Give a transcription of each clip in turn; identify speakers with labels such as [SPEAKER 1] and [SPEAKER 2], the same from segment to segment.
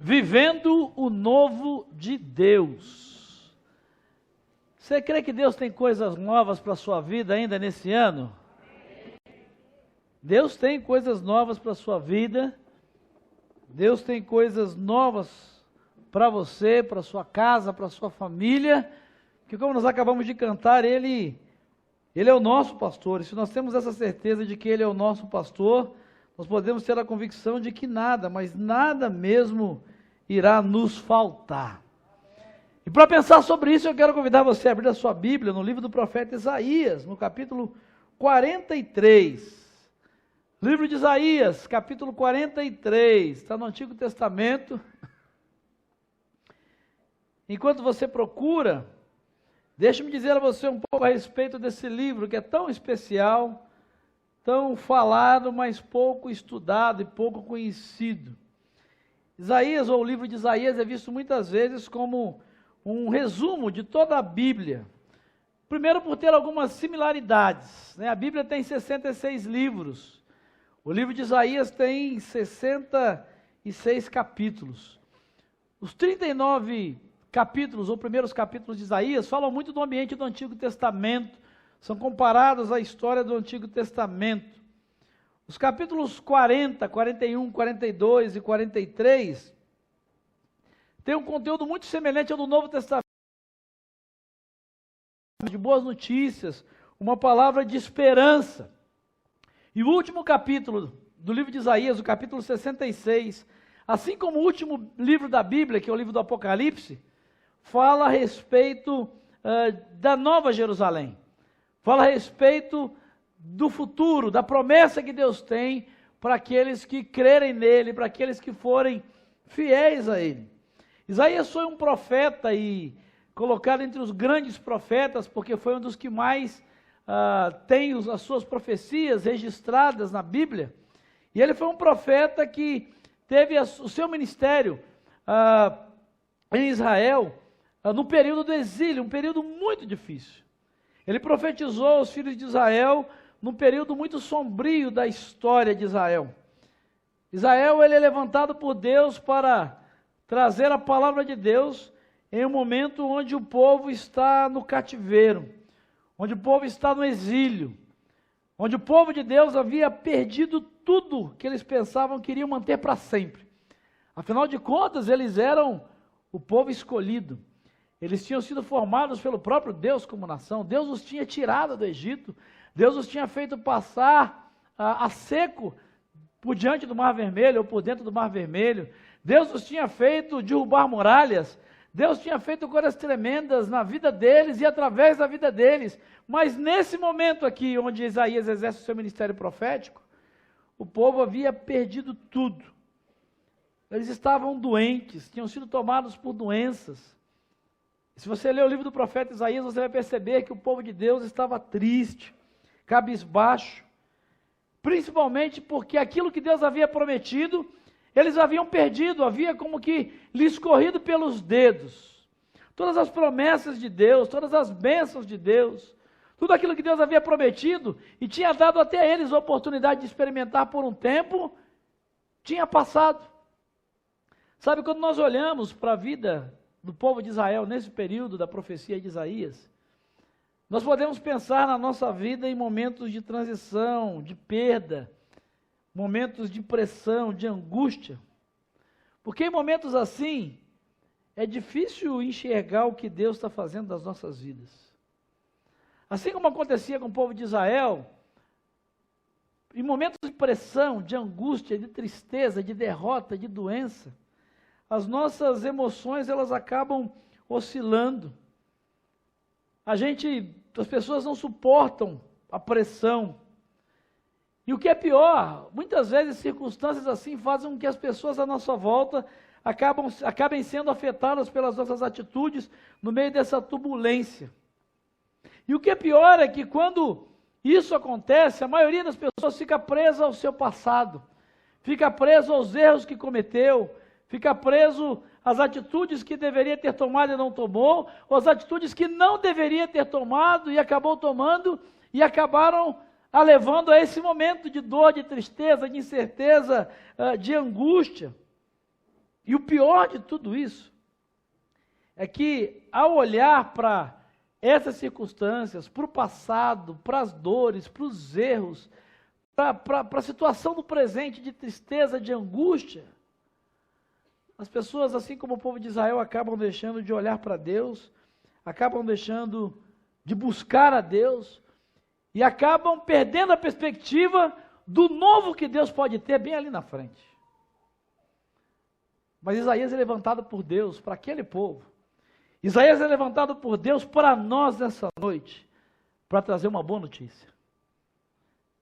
[SPEAKER 1] Vivendo o novo de Deus. Você crê que Deus tem coisas novas para a sua vida ainda nesse ano? Deus tem coisas novas para a sua vida. Deus tem coisas novas para você, para a sua casa, para a sua família. Que como nós acabamos de cantar, Ele é o nosso pastor. E se nós temos essa certeza de que Ele é o nosso pastor, nós podemos ter a convicção de que nada, mas nada mesmo irá nos faltar. E para pensar sobre isso, eu quero convidar você a abrir a sua Bíblia no livro do profeta Isaías, no capítulo 43. Livro de Isaías, capítulo 43, está no Antigo Testamento. Enquanto você procura, deixe-me dizer a você um pouco a respeito desse livro, que é tão especial, tão falado, mas pouco estudado e pouco conhecido. Isaías, ou o livro de Isaías, é visto muitas vezes como um resumo de toda a Bíblia. Primeiro por ter algumas similaridades, né? A Bíblia tem 66 livros. O livro de Isaías tem 66 capítulos. Os 39 capítulos, ou primeiros capítulos de Isaías, falam muito do ambiente do Antigo Testamento, são comparados à história do Antigo Testamento. Os capítulos 40, 41, 42 e 43 têm um conteúdo muito semelhante ao do Novo Testamento, de boas notícias, uma palavra de esperança. E o último capítulo do livro de Isaías, o capítulo 66, assim como o último livro da Bíblia, que é o livro do Apocalipse, fala a respeito da Nova Jerusalém. Fala a respeito do futuro, da promessa que Deus tem para aqueles que crerem nele, para aqueles que forem fiéis a ele. Isaías foi um profeta e colocado entre os grandes profetas, porque foi um dos que mais tem as suas profecias registradas na Bíblia. E ele foi um profeta que teve o seu ministério em Israel no período do exílio, um período muito difícil. Ele profetizou aos filhos de Israel num período muito sombrio da história de Israel. Israel, ele é levantado por Deus para trazer a palavra de Deus em um momento onde o povo está no cativeiro, onde o povo está no exílio, onde o povo de Deus havia perdido tudo que eles pensavam que iriam manter para sempre. Afinal de contas, eles eram o povo escolhido. Eles tinham sido formados pelo próprio Deus como nação. Deus os tinha tirado do Egito. Deus os tinha feito passar a seco por diante do Mar Vermelho ou por dentro do Mar Vermelho. Deus os tinha feito derrubar muralhas. Deus tinha feito coisas tremendas na vida deles e através da vida deles. Mas nesse momento aqui, onde Isaías exerce o seu ministério profético, o povo havia perdido tudo. Eles estavam doentes, tinham sido tomados por doenças. Se você ler o livro do profeta Isaías, você vai perceber que o povo de Deus estava triste, cabisbaixo, principalmente porque aquilo que Deus havia prometido, eles haviam perdido, havia como que lhes corrido pelos dedos. Todas as promessas de Deus, todas as bênçãos de Deus, tudo aquilo que Deus havia prometido e tinha dado até a eles a oportunidade de experimentar por um tempo, tinha passado. Sabe, quando nós olhamos para a vida do povo de Israel nesse período da profecia de Isaías, nós podemos pensar na nossa vida em momentos de transição, de perda, momentos de pressão, de angústia, porque em momentos assim, é difícil enxergar o que Deus está fazendo nas nossas vidas. Assim como acontecia com o povo de Israel, em momentos de pressão, de angústia, de tristeza, de derrota, de doença, as nossas emoções, elas acabam oscilando. As pessoas não suportam a pressão. E o que é pior, muitas vezes circunstâncias assim fazem com que as pessoas à nossa volta acabem sendo afetadas pelas nossas atitudes no meio dessa turbulência. E o que é pior é que quando isso acontece, a maioria das pessoas fica presa ao seu passado, fica presa aos erros que cometeu, fica preso às atitudes que deveria ter tomado e não tomou, ou às atitudes que não deveria ter tomado e acabou tomando, e acabaram a levando a esse momento de dor, de tristeza, de incerteza, de angústia. E o pior de tudo isso é que, ao olhar para essas circunstâncias, para o passado, para as dores, para os erros, para a situação do presente de tristeza, de angústia, as pessoas, assim como o povo de Israel, acabam deixando de olhar para Deus, acabam deixando de buscar a Deus e acabam perdendo a perspectiva do novo que Deus pode ter bem ali na frente. Mas Isaías é levantado por Deus para aquele povo. Isaías é levantado por Deus para nós nessa noite, para trazer uma boa notícia.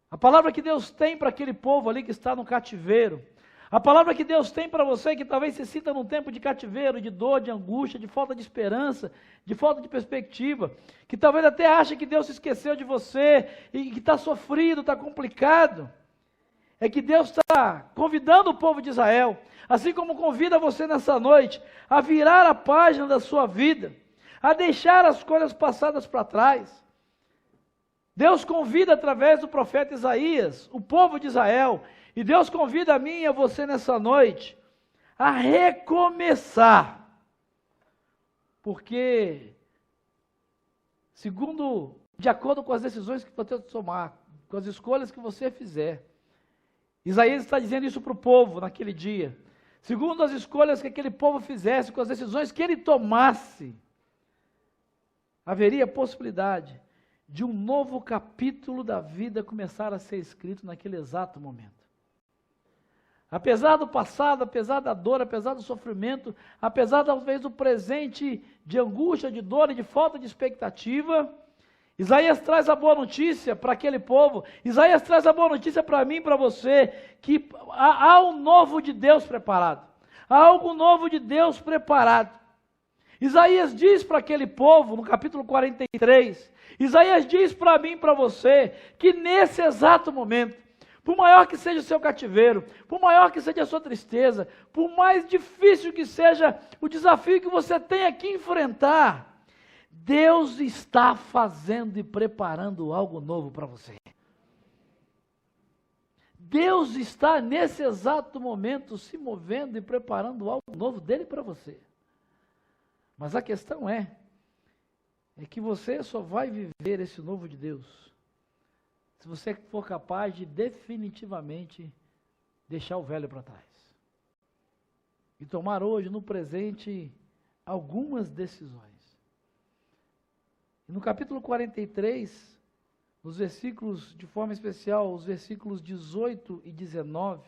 [SPEAKER 1] A palavra que Deus tem para aquele povo ali que está no cativeiro, a palavra que Deus tem para você que talvez se sinta num tempo de cativeiro, de dor, de angústia, de falta de esperança, de falta de perspectiva, que talvez até ache que Deus se esqueceu de você e que está sofrido, está complicado, é que Deus está convidando o povo de Israel, assim como convida você nessa noite, a virar a página da sua vida, a deixar as coisas passadas para trás. Deus convida através do profeta Isaías, o povo de Israel, e Deus convida a mim e a você nessa noite, a recomeçar. Porque, de acordo com as decisões que você tomar, com as escolhas que você fizer, Isaías está dizendo isso para o povo naquele dia. Segundo as escolhas que aquele povo fizesse, com as decisões que ele tomasse, haveria a possibilidade de um novo capítulo da vida começar a ser escrito naquele exato momento. Apesar do passado, apesar da dor, apesar do sofrimento, apesar talvez do presente de angústia, de dor e de falta de expectativa, Isaías traz a boa notícia para aquele povo, Isaías traz a boa notícia para mim e para você, que há um novo de Deus preparado, há algo novo de Deus preparado. Isaías diz para aquele povo, no capítulo 43, Isaías diz para mim e para você, que nesse exato momento, por maior que seja o seu cativeiro, por maior que seja a sua tristeza, por mais difícil que seja o desafio que você tenha que enfrentar, Deus está fazendo e preparando algo novo para você. Deus está nesse exato momento se movendo e preparando algo novo dele para você. Mas a questão é que você só vai viver esse novo de Deus se você for capaz de definitivamente deixar o velho para trás. E tomar hoje, no presente, algumas decisões. E no capítulo 43, nos versículos, de forma especial, os versículos 18 e 19,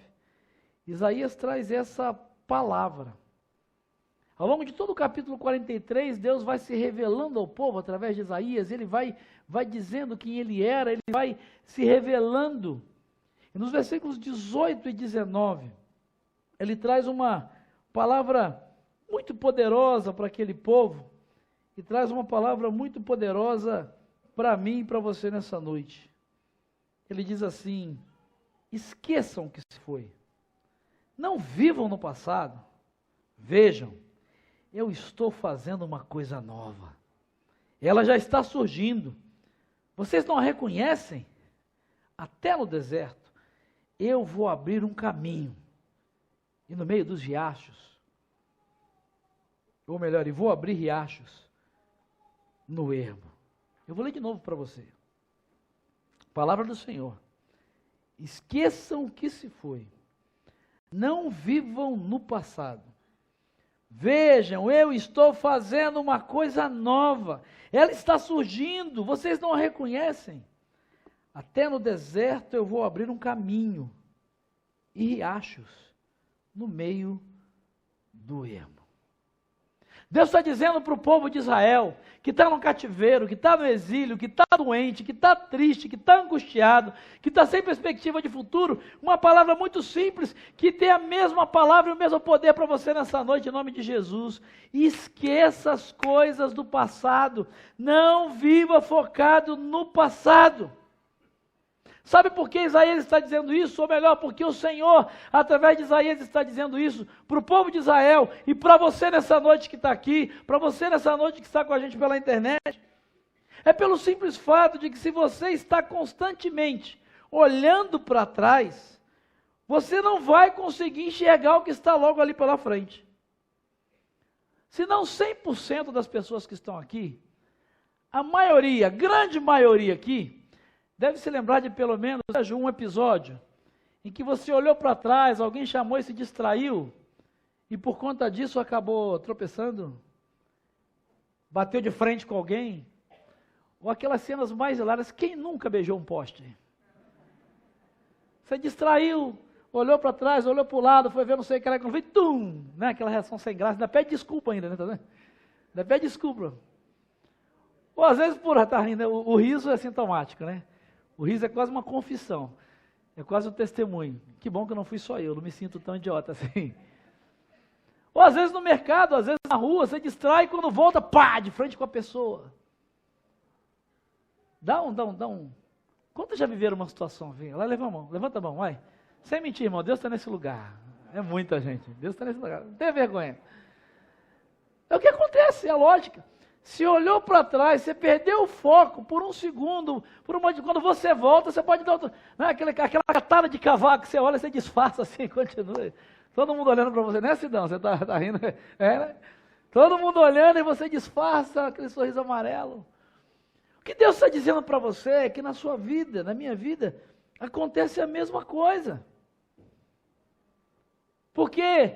[SPEAKER 1] Isaías traz essa palavra. Ao longo de todo o capítulo 43, Deus vai se revelando ao povo através de Isaías, ele vai dizendo quem ele era, ele vai se revelando. E nos versículos 18 e 19, ele traz uma palavra muito poderosa para aquele povo, e traz uma palavra muito poderosa para mim e para você nessa noite. Ele diz assim: esqueçam o que se foi, não vivam no passado, vejam, eu estou fazendo uma coisa nova, ela já está surgindo, vocês não a reconhecem? Até no deserto, eu vou abrir um caminho, e no meio dos riachos, ou melhor, eu vou abrir riachos no ermo. Eu vou ler de novo para você. Palavra do Senhor. Esqueçam o que se foi, não vivam no passado. Vejam, eu estou fazendo uma coisa nova, ela está surgindo, vocês não a reconhecem? Até no deserto eu vou abrir um caminho, e riachos no meio do ermo. Deus está dizendo para o povo de Israel, que está no cativeiro, que está no exílio, que está doente, que está triste, que está angustiado, que está sem perspectiva de futuro, uma palavra muito simples, que tem a mesma palavra e o mesmo poder para você nessa noite, em nome de Jesus. Esqueça as coisas do passado, não viva focado no passado. Sabe por que Isaías está dizendo isso? Ou melhor, porque o Senhor, através de Isaías, está dizendo isso para o povo de Israel e para você nessa noite que está aqui, para você nessa noite que está com a gente pela internet. É pelo simples fato de que se você está constantemente olhando para trás, você não vai conseguir enxergar o que está logo ali pela frente. se não 100% das pessoas que estão aqui, a maioria, a grande maioria aqui, deve se lembrar de pelo menos um episódio em que você olhou para trás, alguém chamou e se distraiu, e por conta disso acabou tropeçando, bateu de frente com alguém, ou aquelas cenas mais hilárias. Quem nunca beijou um poste? Você distraiu, olhou para trás, olhou para o lado, foi ver não sei o que era, foi tum, né? Aquela reação sem graça, ainda pede desculpa ainda, né? Tá vendo? Ainda pede desculpa. Ou às vezes, tá rindo, o riso é sintomático, né? O riso é quase uma confissão, é quase um testemunho. Que bom que não fui só eu, não me sinto tão idiota assim. Ou às vezes no mercado, às vezes na rua, você distrai e quando volta, pá, de frente com a pessoa. Dá um. Quantos já viveram uma situação? Vem, lá, levanta a mão, vai. Sem mentir, irmão, Deus está nesse lugar. É muita gente, Deus está nesse lugar, não tenha vergonha. É o que acontece, é a lógica. Se olhou para trás, você perdeu o foco por um segundo, quando você volta, você pode dar outro, né, aquela catada de cavaco, você olha, você disfarça assim, continua. Todo mundo olhando para você, né, Sidão? Você está rindo? Né? Todo mundo olhando e você disfarça aquele sorriso amarelo. O que Deus está dizendo para você é que na sua vida, na minha vida, acontece a mesma coisa. Porque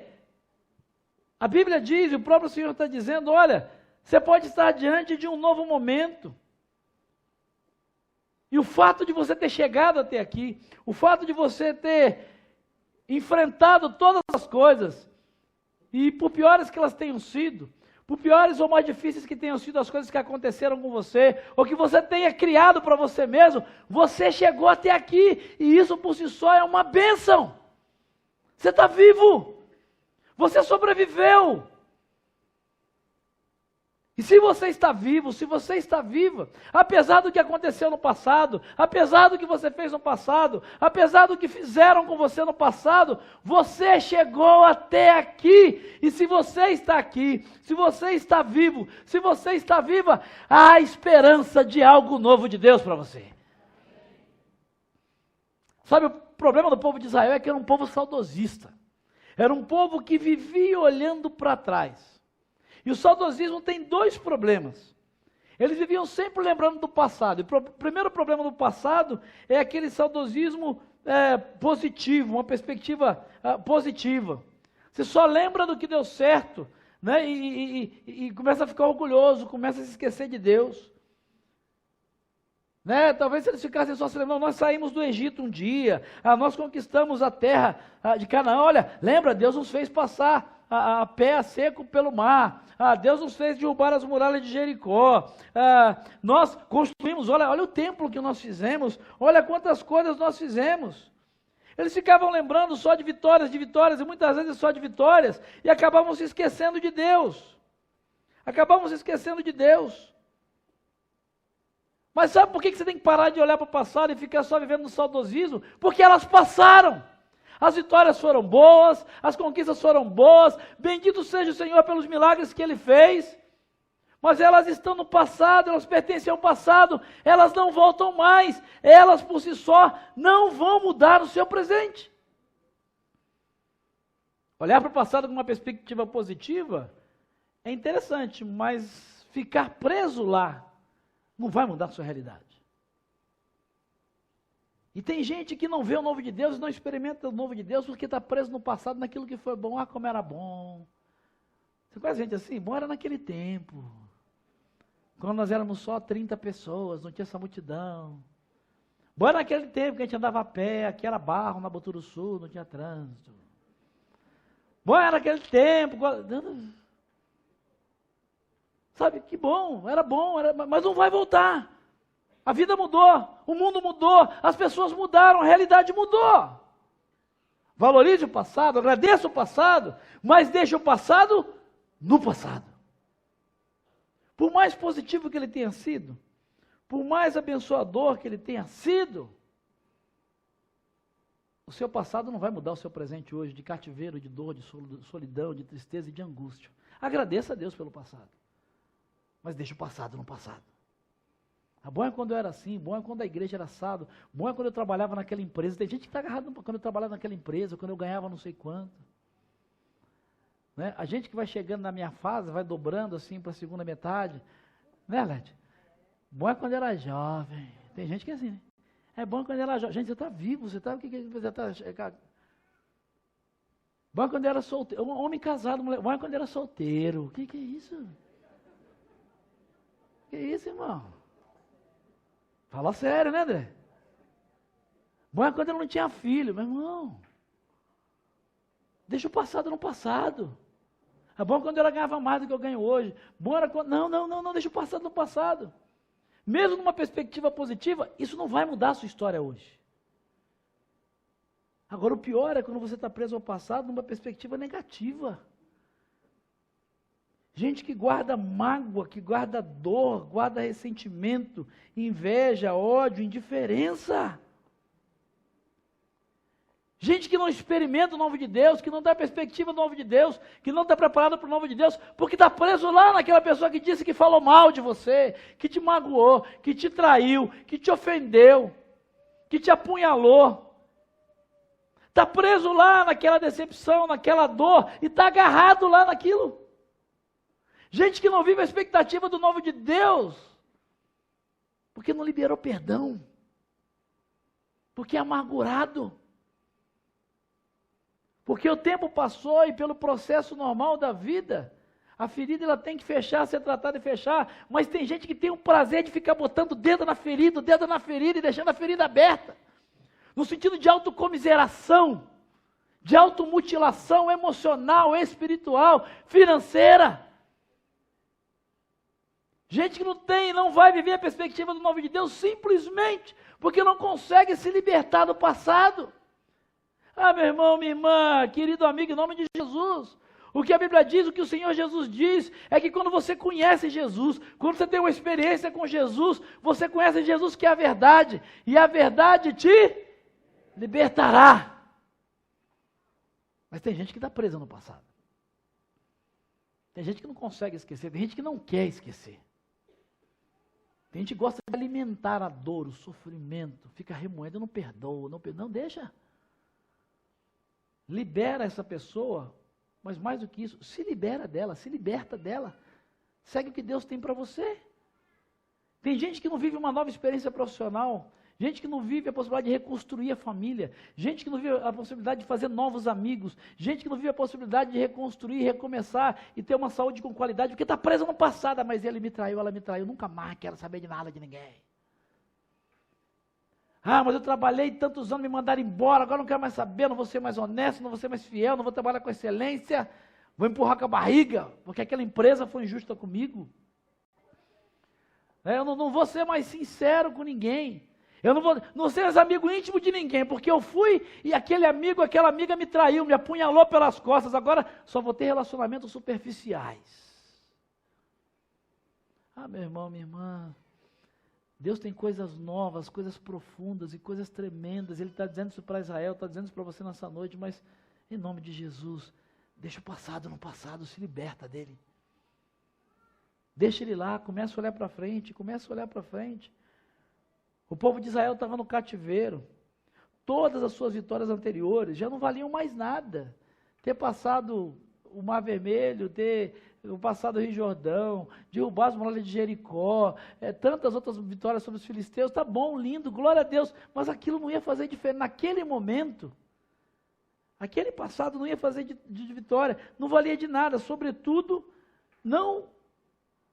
[SPEAKER 1] a Bíblia diz, e o próprio Senhor está dizendo, olha, você pode estar diante de um novo momento. E o fato de você ter chegado até aqui, o fato de você ter enfrentado todas as coisas, e por piores que elas tenham sido, por piores ou mais difíceis que tenham sido as coisas que aconteceram com você, ou que você tenha criado para você mesmo, você chegou até aqui, e isso por si só é uma bênção. Você está vivo, você sobreviveu. E se você está vivo, se você está viva, apesar do que aconteceu no passado, apesar do que você fez no passado, apesar do que fizeram com você no passado, você chegou até aqui. E se você está aqui, se você está vivo, se você está viva, há esperança de algo novo de Deus para você. Sabe, o problema do povo de Israel é que era um povo saudosista. Era um povo que vivia olhando para trás. E o saudosismo tem dois problemas. Eles viviam sempre lembrando do passado. E o primeiro problema do passado é aquele saudosismo positivo, uma perspectiva positiva. Você só lembra do que deu certo, né? E começa a ficar orgulhoso, começa a se esquecer de Deus. Né? Talvez eles ficassem só se lembrando, nós saímos do Egito um dia, nós conquistamos a terra de Canaã. Olha, lembra, Deus nos fez passar a pé seco pelo mar. Deus nos fez derrubar as muralhas de Jericó. Nós construímos, olha o templo que nós fizemos, olha quantas coisas nós fizemos. Eles ficavam lembrando só de vitórias, e muitas vezes só de vitórias, e acabavam se esquecendo de Deus. Mas sabe por que você tem que parar de olhar para o passado e ficar só vivendo no saudosismo? Porque elas passaram. As vitórias foram boas, as conquistas foram boas, bendito seja o Senhor pelos milagres que Ele fez, mas elas estão no passado, elas pertencem ao passado, elas não voltam mais, elas por si só não vão mudar o seu presente. Olhar para o passado com uma perspectiva positiva é interessante, mas ficar preso lá não vai mudar a sua realidade. E tem gente que não vê o novo de Deus e não experimenta o novo de Deus porque está preso no passado, naquilo que foi bom. Como era bom. Você conhece gente assim? Bom era naquele tempo. Quando nós éramos só 30 pessoas, não tinha essa multidão. Bom era naquele tempo que a gente andava a pé, aqui era barro, na Boturuçu, não tinha trânsito. Bom era naquele tempo. Sabe, que bom, mas não vai voltar. A vida mudou, o mundo mudou, as pessoas mudaram, a realidade mudou. Valorize o passado, agradeça o passado, mas deixe o passado no passado. Por mais positivo que ele tenha sido, por mais abençoador que ele tenha sido, o seu passado não vai mudar o seu presente hoje, de cativeiro, de dor, de solidão, de tristeza e de angústia. Agradeça a Deus pelo passado, mas deixe o passado no passado. Bom é quando eu era assim, bom é quando a igreja era assado, bom é quando eu trabalhava naquela empresa. Tem gente que está agarrado quando eu trabalhava naquela empresa, quando eu ganhava não sei quanto. Né? A gente que vai chegando na minha fase, vai dobrando assim para a segunda metade. Né, Lete? Bom é quando era jovem. Tem gente que é assim, né? É bom quando era jovem. Gente, você está vivo, você está... O que você está... Bom é quando era solteiro. Homem casado, mulher. Bom é quando era solteiro. O que é isso? Que isso, irmão? Fala sério, né, André? Bom é quando eu não tinha filho, meu irmão. Deixa o passado no passado. É bom quando ela ganhava mais do que eu ganho hoje. Bom era quando... Não, deixa o passado no passado. Mesmo numa perspectiva positiva, isso não vai mudar a sua história hoje. Agora o pior é quando você está preso ao passado numa perspectiva negativa. Gente que guarda mágoa, que guarda dor, guarda ressentimento, inveja, ódio, indiferença. Gente que não experimenta o novo de Deus, que não dá perspectiva do novo de Deus, que não está preparado para o novo de Deus, porque está preso lá naquela pessoa que disse que falou mal de você, que te magoou, que te traiu, que te ofendeu, que te apunhalou. Está preso lá naquela decepção, naquela dor, e está agarrado lá naquilo. Gente que não vive a expectativa do novo de Deus, porque não liberou perdão, porque é amargurado, porque o tempo passou e pelo processo normal da vida, a ferida ela tem que fechar, ser tratada e fechar, mas tem gente que tem o prazer de ficar botando o dedo na ferida e deixando a ferida aberta, no sentido de autocomiseração, de automutilação emocional, espiritual, financeira. Gente que não vai viver a perspectiva do novo de Deus simplesmente porque não consegue se libertar do passado. Ah, meu irmão, minha irmã, querido amigo, em nome de Jesus, o que a Bíblia diz, o que o Senhor Jesus diz, é que quando você conhece Jesus, quando você tem uma experiência com Jesus, você conhece Jesus que é a verdade, e a verdade te libertará. Mas tem gente que está presa no passado. Tem gente que não consegue esquecer, tem gente que não quer esquecer. Tem gente que gosta de alimentar a dor, o sofrimento, fica remoendo, eu não perdoo, não deixa. Libera essa pessoa, mas mais do que isso, se libera dela, se liberta dela. Segue o que Deus tem para você. Tem gente que não vive uma nova experiência profissional, gente que não vive a possibilidade de reconstruir a família, gente que não vive a possibilidade de fazer novos amigos, gente que não vive a possibilidade de reconstruir, recomeçar e ter uma saúde com qualidade, porque está presa no passado, mas ele me traiu, ela me traiu, nunca mais quero saber de nada de ninguém. Ah, mas eu trabalhei tantos anos, me mandaram embora, agora não quero mais saber, não vou ser mais honesto, não vou ser mais fiel, não vou trabalhar com excelência, vou empurrar com a barriga, porque aquela empresa foi injusta comigo. Eu não vou ser mais sincero com ninguém. Eu não ser mais amigo íntimo de ninguém, porque eu fui e aquele amigo, aquela amiga me traiu, me apunhalou pelas costas, agora só vou ter relacionamentos superficiais. Ah, meu irmão, minha irmã, Deus tem coisas novas, coisas profundas e coisas tremendas. Ele está dizendo isso para Israel, está dizendo isso para você nessa noite, mas em nome de Jesus, deixa o passado no passado, se liberta dele. Deixa ele lá, começa a olhar para frente, O povo de Israel estava no cativeiro. Todas as suas vitórias anteriores já não valiam mais nada. Ter passado o Mar Vermelho, ter passado o Rio Jordão, derrubar as muralhas de Jericó, tantas outras vitórias sobre os filisteus, tá bom, lindo, glória a Deus, mas aquilo não ia fazer diferença. Naquele momento, aquele passado não ia fazer de vitória, não valia de nada, sobretudo, não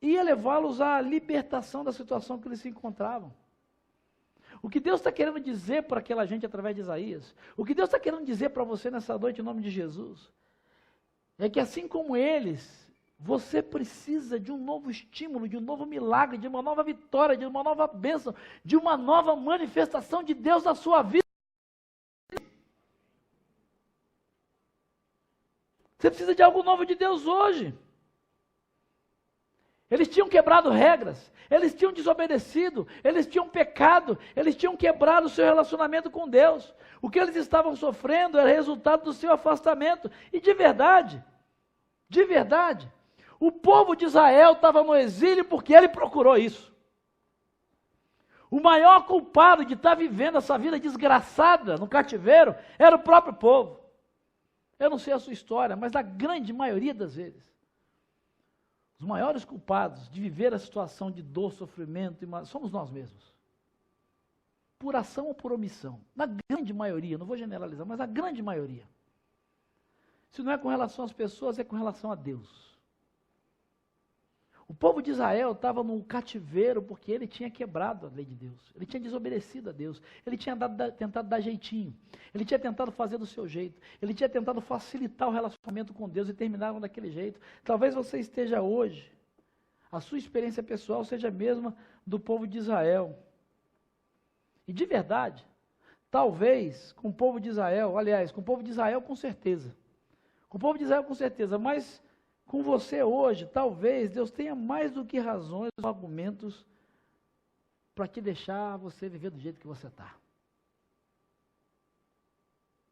[SPEAKER 1] ia levá-los à libertação da situação que eles se encontravam. O que Deus está querendo dizer para aquela gente através de Isaías, o que Deus está querendo dizer para você nessa noite em nome de Jesus, é que assim como eles, você precisa de um novo estímulo, de um novo milagre, de uma nova vitória, de uma nova bênção, de uma nova manifestação de Deus na sua vida. Você precisa de algo novo de Deus hoje. Eles tinham quebrado regras, eles tinham desobedecido, eles tinham pecado, eles tinham quebrado o seu relacionamento com Deus. O que eles estavam sofrendo era resultado do seu afastamento. E de verdade, o povo de Israel estava no exílio porque ele procurou isso. O maior culpado de estar vivendo essa vida desgraçada no cativeiro era o próprio povo. Eu não sei a sua história, mas na grande maioria das vezes, os maiores culpados de viver a situação de dor, sofrimento, somos nós mesmos. Por ação ou por omissão. Na grande maioria, não vou generalizar, mas na grande maioria. Se não é com relação às pessoas, é com relação a Deus. O povo de Israel estava no cativeiro porque ele tinha quebrado a lei de Deus. Ele tinha desobedecido a Deus. Ele tinha tentado dar jeitinho. Ele tinha tentado fazer do seu jeito. Ele tinha tentado facilitar o relacionamento com Deus e terminaram daquele jeito. Talvez você esteja hoje, a sua experiência pessoal seja a mesma do povo de Israel. E de verdade, talvez com o povo de Israel, aliás, com o povo de Israel com certeza. Com o povo de Israel com certeza, mas com você hoje, talvez Deus tenha mais do que razões ou argumentos para te deixar você viver do jeito que você está.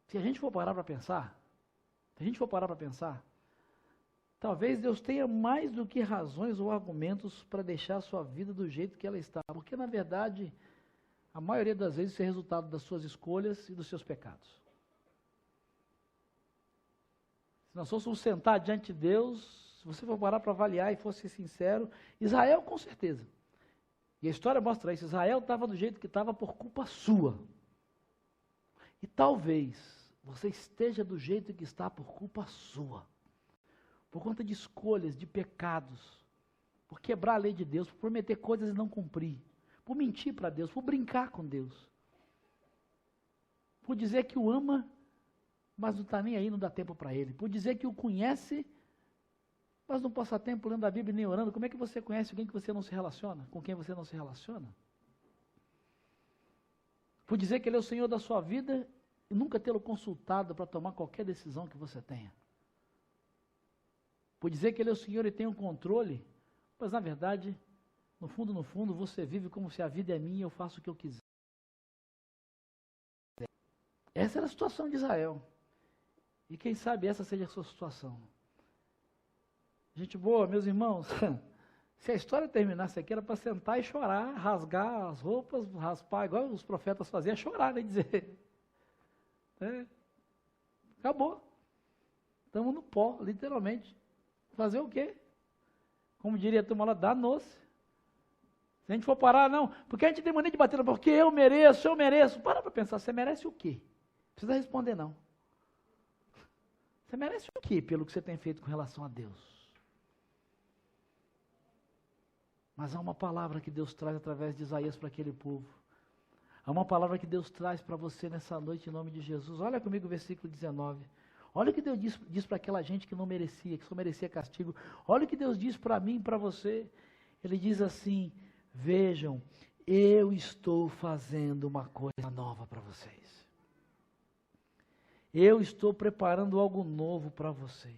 [SPEAKER 1] Se a gente for parar para pensar, talvez Deus tenha mais do que razões ou argumentos para deixar a sua vida do jeito que ela está. Porque, na verdade, a maioria das vezes isso é resultado das suas escolhas e dos seus pecados. Se nós fôssemos sentar diante de Deus, se você for parar para avaliar e fosse sincero, Israel com certeza. E a história mostra isso, Israel estava do jeito que estava por culpa sua. E talvez você esteja do jeito que está por culpa sua. Por conta de escolhas, de pecados, por quebrar a lei de Deus, por prometer coisas e não cumprir, por mentir para Deus, por brincar com Deus, por dizer que o ama, mas não está nem aí, não dá tempo para ele, por dizer que o conhece, mas não passa tempo lendo a Bíblia nem orando. Como é que você conhece alguém que você não se relaciona, com quem você não se relaciona? Por dizer que ele é o Senhor da sua vida e nunca tê-lo consultado para tomar qualquer decisão que você tenha. Por dizer que ele é o Senhor e tem o controle, mas na verdade, no fundo, você vive como se a vida é minha e eu faço o que eu quiser. Essa era a situação de Israel. E quem sabe essa seja a sua situação. Gente boa, meus irmãos, se a história terminasse aqui, era para sentar e chorar, rasgar as roupas, raspar, igual os profetas faziam, chorar, né, dizer. Acabou. Estamos no pó, literalmente. Fazer o quê? Como diria a turma lá, danou-se. Se a gente for parar, não, porque a gente tem mania de bater, porque eu mereço. Para pensar, você merece o quê? Não precisa responder, não. Você merece o quê pelo que você tem feito com relação a Deus? Mas há uma palavra que Deus traz através de Isaías para aquele povo. Há uma palavra que Deus traz para você nessa noite em nome de Jesus. Olha comigo o versículo 19. Olha o que Deus diz para aquela gente que não merecia, que só merecia castigo. Olha o que Deus diz para mim e para você. Ele diz assim: vejam, eu estou fazendo uma coisa nova para vocês. Eu estou preparando algo novo para vocês.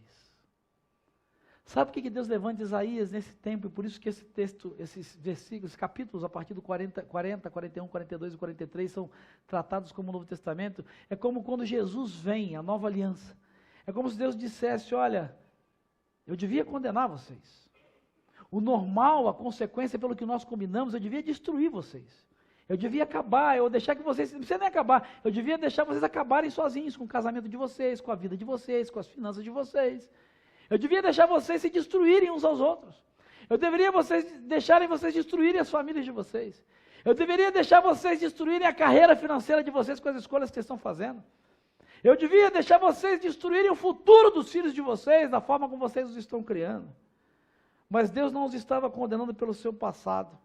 [SPEAKER 1] Sabe o que Deus levanta Isaías nesse tempo? E por isso que esse texto, esses versículos, capítulos a partir do 40, 41, 42 e 43 são tratados como o Novo Testamento. É como quando Jesus vem, a nova aliança. É como se Deus dissesse: olha, eu devia condenar vocês. O normal, a consequência pelo que nós combinamos, eu devia destruir vocês. Eu devia acabar, eu deixar que vocês, não precisa nem acabar, eu devia deixar vocês acabarem sozinhos com o casamento de vocês, com a vida de vocês, com as finanças de vocês. Eu devia deixar vocês se destruírem uns aos outros. Eu deveria deixarem vocês destruírem as famílias de vocês. Eu deveria deixar vocês destruírem a carreira financeira de vocês com as escolhas que vocês estão fazendo. Eu devia deixar vocês destruírem o futuro dos filhos de vocês, da forma como vocês os estão criando. Mas Deus não os estava condenando pelo seu passado.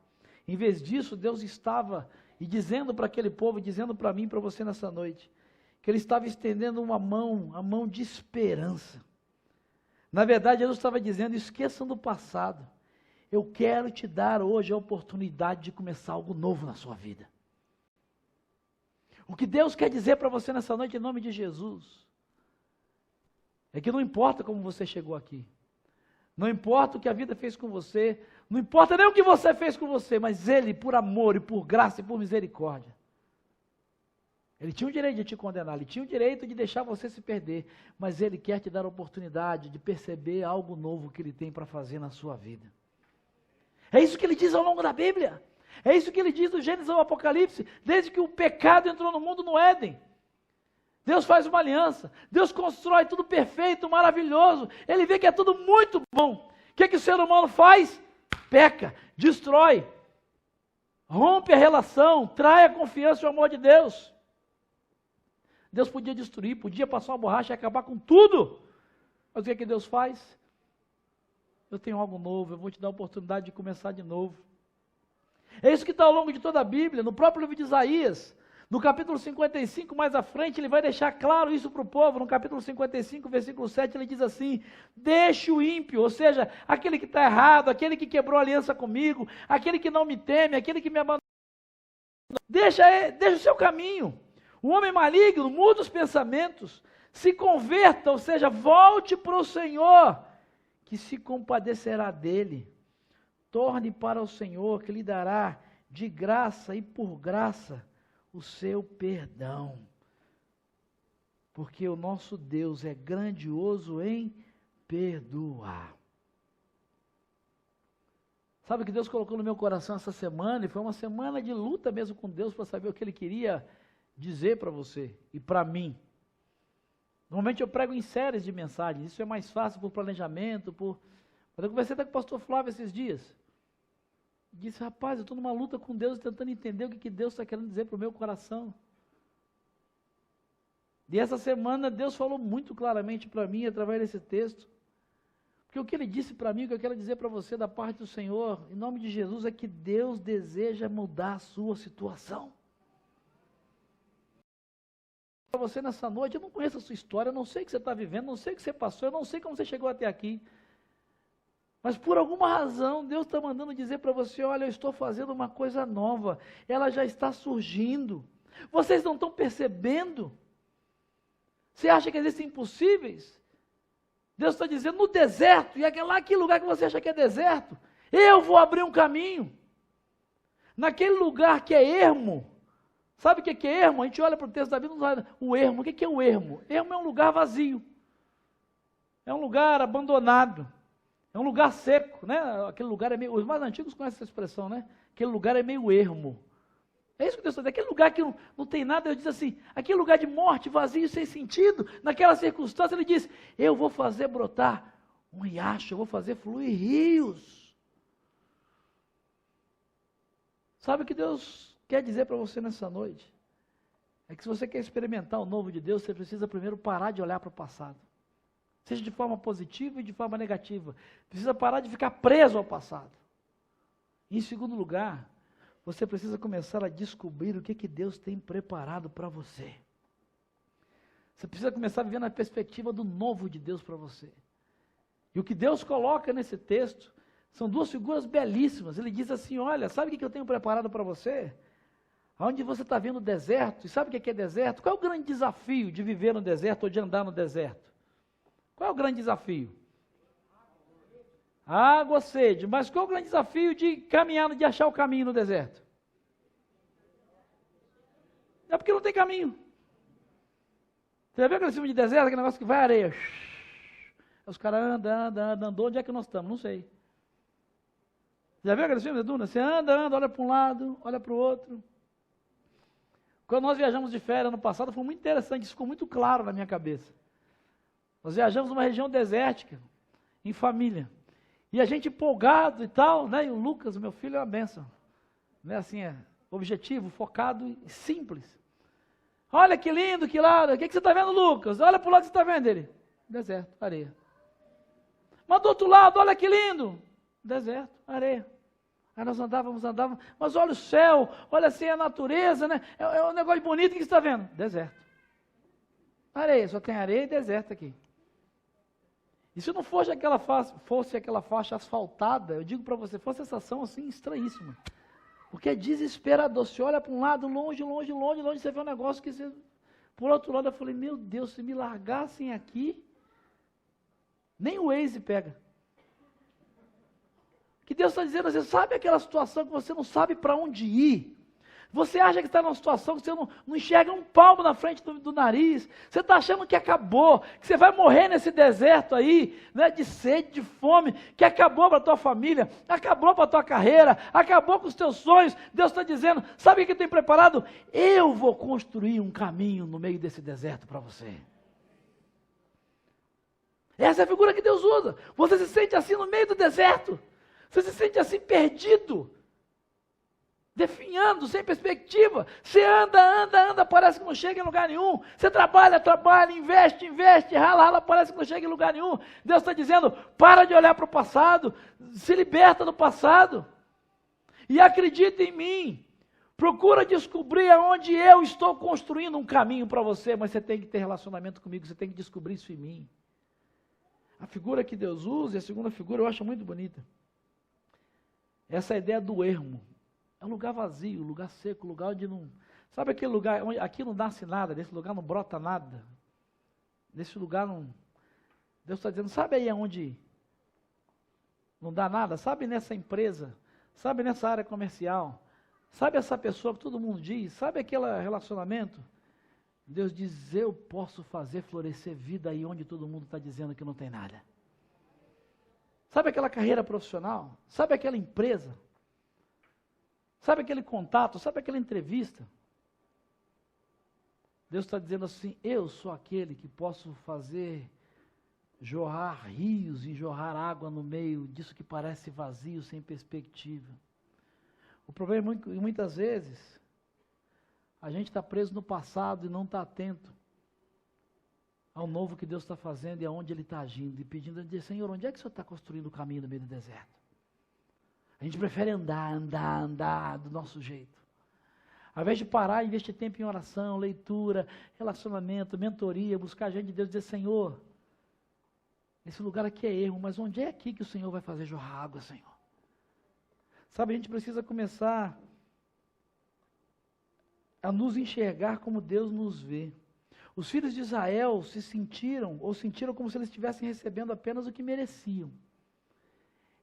[SPEAKER 1] Em vez disso, Deus estava dizendo para aquele povo, dizendo para mim e para você nessa noite, que Ele estava estendendo uma mão, a mão de esperança. Na verdade, Jesus estava dizendo: esqueçam do passado. Eu quero te dar hoje a oportunidade de começar algo novo na sua vida. O que Deus quer dizer para você nessa noite, em nome de Jesus, é que não importa como você chegou aqui. Não importa o que a vida fez com você, não importa nem o que você fez com você, mas Ele, por amor e por graça e por misericórdia, Ele tinha o direito de te condenar, Ele tinha o direito de deixar você se perder, mas Ele quer te dar a oportunidade de perceber algo novo que Ele tem para fazer na sua vida. É isso que Ele diz ao longo da Bíblia, é isso que Ele diz do Gênesis ao Apocalipse, desde que o pecado entrou no mundo no Éden. Deus faz uma aliança, Deus constrói tudo perfeito, maravilhoso, Ele vê que é tudo muito bom. O que o ser humano faz? Peca, destrói, rompe a relação, trai a confiança e o amor de Deus. Deus podia destruir, podia passar uma borracha e acabar com tudo, mas o que Deus faz? Eu tenho algo novo, eu vou te dar a oportunidade de começar de novo. É isso que está ao longo de toda a Bíblia, no próprio livro de Isaías. No capítulo 55, mais à frente, ele vai deixar claro isso para o povo. No capítulo 55, versículo 7, ele diz assim: deixe o ímpio, ou seja, aquele que está errado, aquele que quebrou a aliança comigo, aquele que não me teme, aquele que me abandonou, deixa o seu caminho. O homem maligno muda os pensamentos, se converta, ou seja, volte para o Senhor, que se compadecerá dele. Torne para o Senhor, que lhe dará de graça e por graça o seu perdão, porque o nosso Deus é grandioso em perdoar. Sabe o que Deus colocou no meu coração essa semana? E foi uma semana de luta mesmo com Deus, para saber o que Ele queria dizer para você e para mim. Normalmente eu prego em séries de mensagens, isso é mais fácil por planejamento, Mas eu conversei até com o pastor Flávio esses dias. Disse: rapaz, eu estou numa luta com Deus, tentando entender o que Deus está querendo dizer para o meu coração. E essa semana Deus falou muito claramente para mim, através desse texto, porque o que Ele disse para mim, o que eu quero dizer para você da parte do Senhor, em nome de Jesus, é que Deus deseja mudar a sua situação. Para você nessa noite, eu não conheço a sua história, eu não sei o que você está vivendo, não sei o que você passou, eu não sei como você chegou até aqui. Mas por alguma razão, Deus está mandando dizer para você: olha, eu estou fazendo uma coisa nova, ela já está surgindo. Vocês não estão percebendo? Você acha que existem impossíveis? Deus está dizendo: no deserto, e aquele lugar que você acha que é deserto, eu vou abrir um caminho. Naquele lugar que é ermo, sabe o que é ermo? A gente olha para o texto da Bíblia e não sabe o ermo. O que é o ermo? Ermo é um lugar vazio, é um lugar abandonado. É um lugar seco, né? Aquele lugar é meio... Os mais antigos conhecem essa expressão, né? Aquele lugar é meio ermo. É isso que Deus está dizendo. Aquele lugar que não tem nada, Deus diz assim, aquele lugar de morte, vazio, sem sentido. Naquela circunstância, Ele diz: eu vou fazer brotar um riacho, eu vou fazer fluir rios. Sabe o que Deus quer dizer para você nessa noite? É que se você quer experimentar o novo de Deus, você precisa primeiro parar de olhar para o passado. Seja de forma positiva e de forma negativa. Precisa parar de ficar preso ao passado. Em segundo lugar, você precisa começar a descobrir o que Deus tem preparado para você. Você precisa começar a viver na perspectiva do novo de Deus para você. E o que Deus coloca nesse texto são duas figuras belíssimas. Ele diz assim: olha, sabe o que eu tenho preparado para você? Onde você está vendo deserto, e sabe o que é deserto? Qual é o grande desafio de viver no deserto ou de andar no deserto? Qual é o grande desafio? Água, sede. Mas qual é o grande desafio de caminhar, de achar o caminho no deserto? É porque não tem caminho. Você já viu aquele filme de deserto, aquele negócio que vai areia? Os caras andam. Onde é que nós estamos? Não sei. Já viu aquele filme de Duna? Você anda, olha para um lado, olha para o outro. Quando nós viajamos de férias ano passado, foi muito interessante, isso ficou muito claro na minha cabeça. Nós viajamos numa região desértica, em família. E a gente empolgado e tal, né? E o Lucas, meu filho, é uma bênção. Né? Assim, objetivo, focado e simples. Olha que lindo, que lado. O que você está vendo, Lucas? Olha para o lado que você está vendo ele. Deserto, areia. Mas do outro lado, olha que lindo. Deserto, areia. Aí nós andávamos, mas olha o céu, olha assim a natureza, né? É um negócio bonito, o que você está vendo? Deserto. Areia, só tem areia e deserto aqui. E se não fosse aquela faixa asfaltada, eu digo para você, foi uma sensação assim estranhíssima. Porque é desesperador. Você olha para um lado, longe, você vê um negócio que você... Por outro lado, eu falei: meu Deus, se me largassem aqui, nem o Waze pega. Que Deus está dizendo assim: sabe aquela situação que você não sabe para onde ir? Você acha que está numa situação que você não enxerga um palmo na frente do nariz. Você está achando que acabou, que você vai morrer nesse deserto aí, né, de sede, de fome, que acabou para a tua família, acabou para a tua carreira, acabou com os teus sonhos. Deus está dizendo, sabe o que tem preparado? Eu vou construir um caminho no meio desse deserto para você. Essa é a figura que Deus usa. Você se sente assim no meio do deserto. Você se sente assim perdido. Definhando, sem perspectiva. Você anda, parece que não chega em lugar nenhum. Você trabalha, investe, rala, parece que não chega em lugar nenhum. Deus está dizendo, para de olhar para o passado, se liberta do passado. E acredita em mim. Procura descobrir aonde eu estou construindo um caminho para você, mas você tem que ter relacionamento comigo, você tem que descobrir isso em mim. A figura que Deus usa, e a segunda figura eu acho muito bonita. Essa ideia do ermo. É um lugar vazio, lugar seco, lugar onde não... Sabe aquele lugar onde aqui não nasce nada, nesse lugar não brota nada? Nesse lugar não... Deus está dizendo, sabe aí onde não dá nada? Sabe nessa empresa? Sabe nessa área comercial? Sabe essa pessoa que todo mundo diz? Sabe aquele relacionamento? Deus diz, eu posso fazer florescer vida aí onde todo mundo está dizendo que não tem nada. Sabe aquela carreira profissional? Sabe aquela empresa? Sabe aquele contato? Sabe aquela entrevista? Deus está dizendo assim, eu sou aquele que posso fazer jorrar rios e jorrar água no meio disso que parece vazio, sem perspectiva. O problema é que muitas vezes a gente está preso no passado e não está atento ao novo que Deus está fazendo e aonde Ele está agindo. E pedindo a Deus, Senhor, onde é que o Senhor está construindo o caminho no meio do deserto? A gente prefere andar do nosso jeito. Ao invés de parar e investir tempo em oração, leitura, relacionamento, mentoria, buscar a gente de Deus e dizer, Senhor, esse lugar aqui é erro, mas onde é aqui que o Senhor vai fazer jorrar água, Senhor? Sabe, a gente precisa começar a nos enxergar como Deus nos vê. Os filhos de Israel sentiram como se eles estivessem recebendo apenas o que mereciam.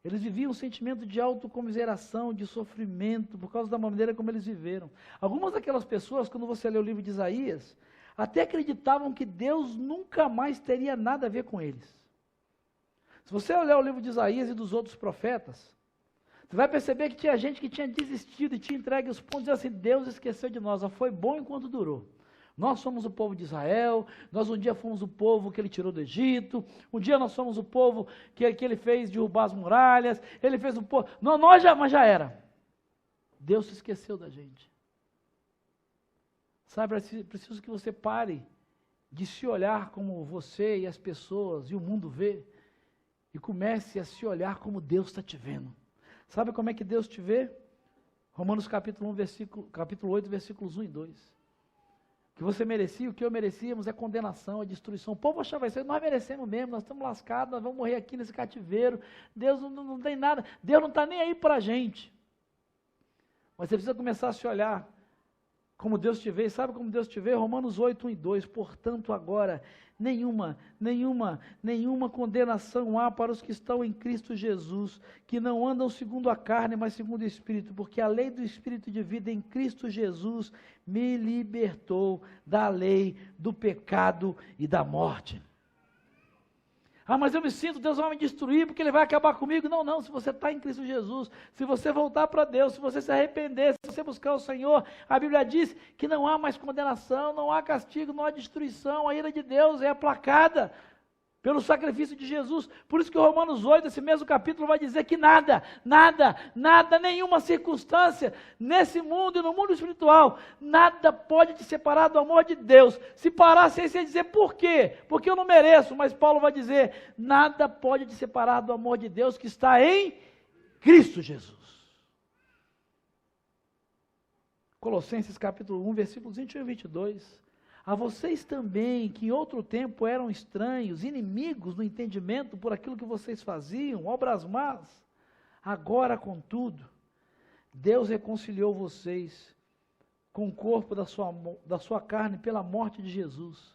[SPEAKER 1] Eles viviam um sentimento de autocomiseração, de sofrimento, por causa da maneira como eles viveram. Algumas daquelas pessoas, quando você lê o livro de Isaías, até acreditavam que Deus nunca mais teria nada a ver com eles. Se você olhar o livro de Isaías e dos outros profetas, você vai perceber que tinha gente que tinha desistido e tinha entregue os pontos e dizia assim, Deus esqueceu de nós, foi bom enquanto durou. Nós somos o povo de Israel, nós um dia fomos o povo que ele tirou do Egito, um dia nós somos o povo que ele fez derrubar as muralhas, ele fez o povo... Não, mas já era. Deus se esqueceu da gente. Sabe, é preciso que você pare de se olhar como você e as pessoas e o mundo vê, e comece a se olhar como Deus está te vendo. Sabe como é que Deus te vê? Romanos capítulo 8, versículos 1 e 2. O que você merecia, o que eu merecíamos é condenação, é destruição. O povo achava isso, nós merecemos mesmo, nós estamos lascados, nós vamos morrer aqui nesse cativeiro. Deus não tem nada, Deus não está nem aí para a gente. Mas você precisa começar a se olhar como Deus te vê. Sabe como Deus te vê? Romanos 8, 1 e 2. Portanto, agora, nenhuma condenação há para os que estão em Cristo Jesus, que não andam segundo a carne, mas segundo o Espírito, porque a lei do Espírito de vida em Cristo Jesus me libertou da lei do pecado e da morte. Ah, mas eu me sinto, Deus vai me destruir porque Ele vai acabar comigo. Não, se você está em Cristo Jesus, se você voltar para Deus, se você se arrepender, se você buscar o Senhor, a Bíblia diz que não há mais condenação, não há castigo, não há destruição, a ira de Deus é aplacada pelo sacrifício de Jesus. Por isso que o Romanos 8, esse mesmo capítulo, vai dizer que nada, nenhuma circunstância nesse mundo e no mundo espiritual, nada pode te separar do amor de Deus. Se parasse aí, você ia dizer, por quê? Porque eu não mereço, mas Paulo vai dizer, nada pode te separar do amor de Deus que está em Cristo Jesus. Colossenses capítulo 1, versículos 21 e 22. A vocês também, que em outro tempo eram estranhos, inimigos no entendimento por aquilo que vocês faziam, obras más, agora, contudo, Deus reconciliou vocês com o corpo da sua carne pela morte de Jesus,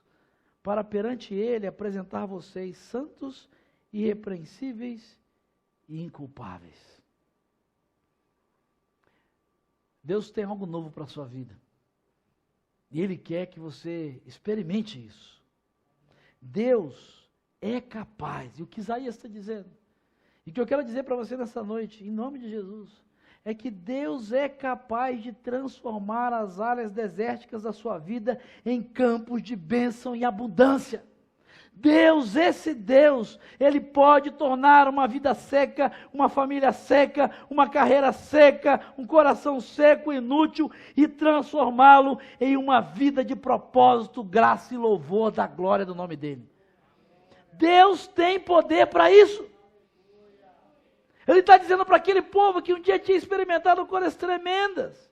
[SPEAKER 1] para perante Ele apresentar vocês santos, irrepreensíveis e inculpáveis. Deus tem algo novo para a sua vida. E Ele quer que você experimente isso. Deus é capaz, e o que Isaías está dizendo, e o que eu quero dizer para você nessa noite, em nome de Jesus, é que Deus é capaz de transformar as áreas desérticas da sua vida em campos de bênção e abundância. Deus, esse Deus, Ele pode tornar uma vida seca, uma família seca, uma carreira seca, um coração seco, inútil, e transformá-lo em uma vida de propósito, graça e louvor da glória do nome dEle. Deus tem poder para isso. Ele está dizendo para aquele povo que um dia tinha experimentado coisas tremendas,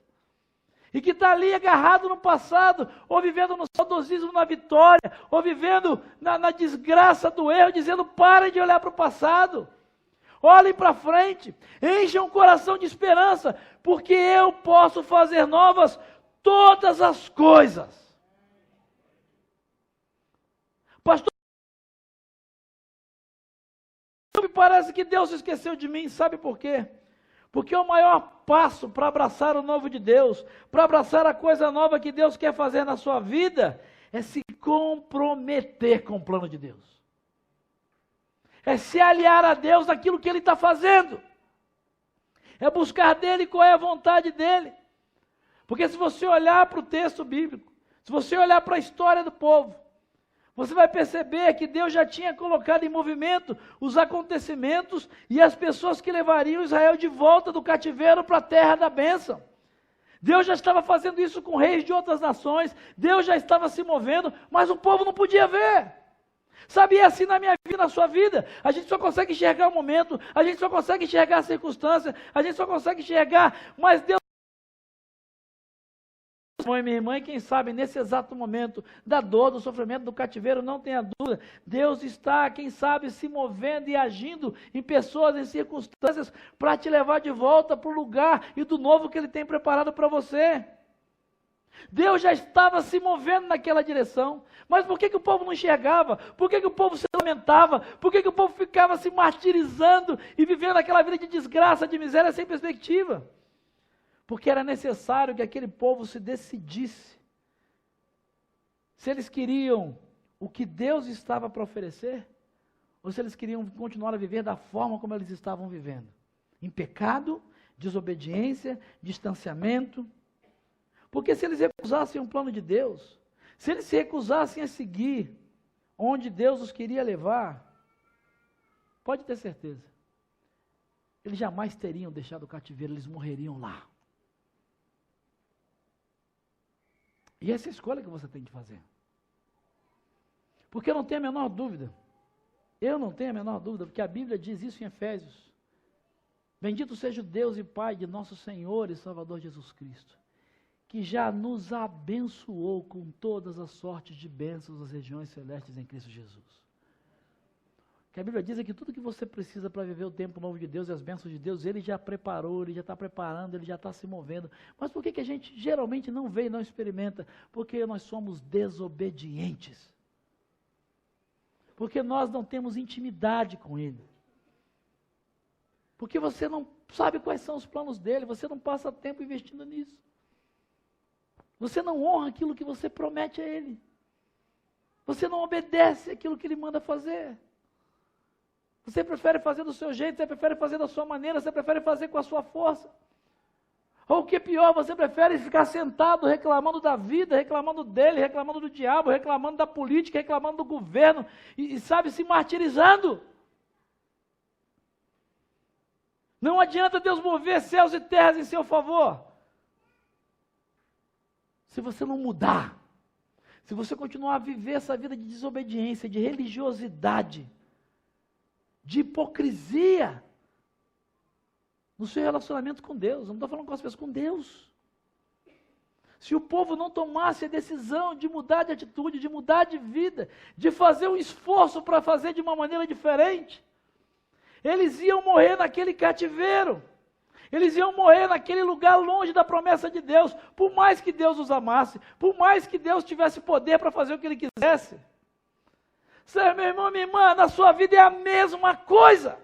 [SPEAKER 1] e que está ali agarrado no passado, ou vivendo no saudosismo na vitória, ou vivendo na desgraça do erro, dizendo: parem de olhar para o passado, olhem para frente, enchem o coração de esperança, porque eu posso fazer novas todas as coisas. Pastor, me parece que Deus se esqueceu de mim, sabe por quê? Porque o maior passo para abraçar o novo de Deus, para abraçar a coisa nova que Deus quer fazer na sua vida, é se comprometer com o plano de Deus. É se aliar a Deus naquilo que Ele está fazendo. É buscar dEle qual é a vontade dEle. Porque se você olhar para o texto bíblico, se você olhar para a história do povo, você vai perceber que Deus já tinha colocado em movimento os acontecimentos e as pessoas que levariam Israel de volta do cativeiro para a terra da bênção. Deus já estava fazendo isso com reis de outras nações, Deus já estava se movendo, mas o povo não podia ver. Sabe, é assim na minha vida, na sua vida. A gente só consegue enxergar o momento, a gente só consegue enxergar a circunstância, a gente só consegue enxergar, mas Deus... Minha irmã, e quem sabe nesse exato momento da dor, do sofrimento, do cativeiro, não tenha dúvida, Deus está, quem sabe, se movendo e agindo em pessoas, em circunstâncias, para te levar de volta para o lugar e do novo que Ele tem preparado para você. Deus já estava se movendo naquela direção, mas por que o povo não enxergava? Por que o povo se lamentava? Por que o povo ficava se martirizando e vivendo aquela vida de desgraça, de miséria sem perspectiva? Porque era necessário que aquele povo se decidisse se eles queriam o que Deus estava para oferecer, ou se eles queriam continuar a viver da forma como eles estavam vivendo, em pecado, desobediência, distanciamento. Porque se eles recusassem o plano de Deus, se eles se recusassem a seguir onde Deus os queria levar, pode ter certeza, eles jamais teriam deixado o cativeiro, eles morreriam lá. E essa é a escolha que você tem de fazer. Porque eu não tenho a menor dúvida, porque a Bíblia diz isso em Efésios: bendito seja o Deus e Pai de nosso Senhor e Salvador Jesus Cristo, que já nos abençoou com todas as sortes de bênçãos nas regiões celestes em Cristo Jesus. Que a Bíblia diz é que tudo que você precisa para viver o tempo novo de Deus e as bênçãos de Deus, Ele já preparou, Ele já está preparando, Ele já está se movendo. Mas por que a gente geralmente não vê e não experimenta? Porque nós somos desobedientes. Porque nós não temos intimidade com Ele. Porque você não sabe quais são os planos dEle, você não passa tempo investindo nisso. Você não honra aquilo que você promete a Ele. Você não obedece aquilo que Ele manda fazer. Você prefere fazer do seu jeito, você prefere fazer da sua maneira, você prefere fazer com a sua força. Ou o que é pior, você prefere ficar sentado reclamando da vida, reclamando dele, reclamando do diabo, reclamando da política, reclamando do governo, e sabe, se martirizando. Não adianta Deus mover céus e terras em seu favor. Se você não mudar, se você continuar a viver essa vida de desobediência, de religiosidade, de hipocrisia no seu relacionamento com Deus. Eu não estou falando com as pessoas, com Deus. Se o povo não tomasse a decisão de mudar de atitude, de mudar de vida, de fazer um esforço para fazer de uma maneira diferente, eles iam morrer naquele cativeiro. Eles iam morrer naquele lugar longe da promessa de Deus, por mais que Deus os amasse, por mais que Deus tivesse poder para fazer o que Ele quisesse. Meu irmão, minha irmã, na sua vida é a mesma coisa.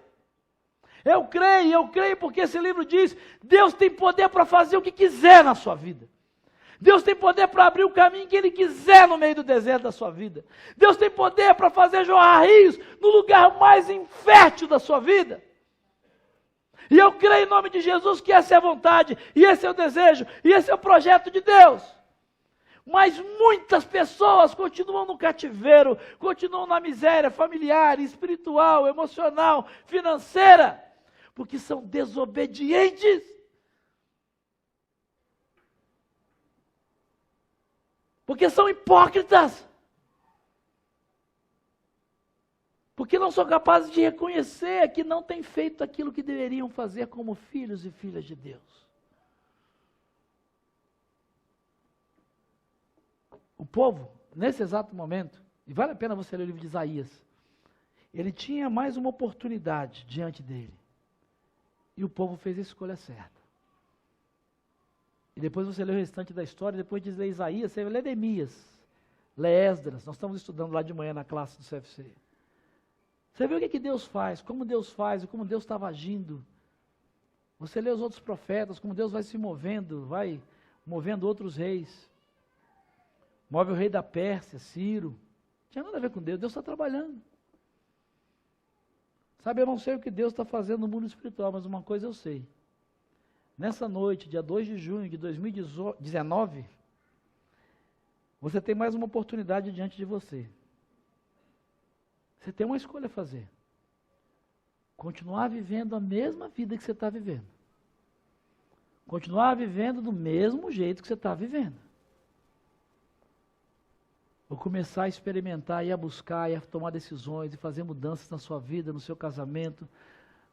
[SPEAKER 1] Eu creio porque esse livro diz, Deus tem poder para fazer o que quiser na sua vida. Deus tem poder para abrir o caminho que Ele quiser no meio do deserto da sua vida. Deus tem poder para fazer jorrar rios no lugar mais infértil da sua vida. E eu creio em nome de Jesus que essa é a vontade, e esse é o desejo, e esse é o projeto de Deus. Mas muitas pessoas continuam no cativeiro, continuam na miséria familiar, espiritual, emocional, financeira, porque são desobedientes. Porque são hipócritas. Porque não são capazes de reconhecer que não têm feito aquilo que deveriam fazer como filhos e filhas de Deus. O povo, nesse exato momento, e vale a pena você ler o livro de Isaías, ele tinha mais uma oportunidade diante dele. E o povo fez a escolha certa. E depois você lê o restante da história, depois de ler Isaías, você lê Neemias, lê Esdras, nós estamos estudando lá de manhã na classe do CFC. Você vê o que Deus faz e como Deus estava agindo. Você lê os outros profetas, como Deus vai se movendo, vai movendo outros reis. Move o rei da Pérsia, Ciro. Não tinha nada a ver com Deus, Deus está trabalhando. Sabe, eu não sei o que Deus está fazendo no mundo espiritual, mas uma coisa eu sei. Nessa noite, dia 2 de junho de 2019, você tem mais uma oportunidade diante de você. Você tem uma escolha a fazer. Continuar vivendo a mesma vida que você está vivendo. Continuar vivendo do mesmo jeito que você está vivendo. Ou começar a experimentar e a buscar e a tomar decisões e fazer mudanças na sua vida, no seu casamento,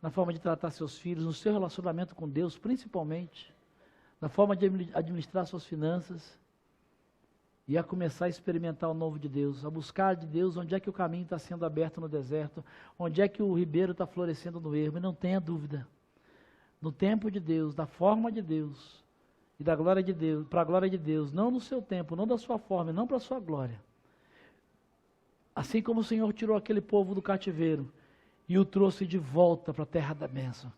[SPEAKER 1] na forma de tratar seus filhos, no seu relacionamento com Deus, principalmente, na forma de administrar suas finanças, e a começar a experimentar o novo de Deus, a buscar de Deus onde é que o caminho está sendo aberto no deserto, onde é que o ribeiro está florescendo no ermo, e não tenha dúvida, no tempo de Deus, da forma de Deus, e da glória de Deus, para a glória de Deus, não no seu tempo, não da sua forma, não para a sua glória. Assim como o Senhor tirou aquele povo do cativeiro, e o trouxe de volta para a terra da bênção,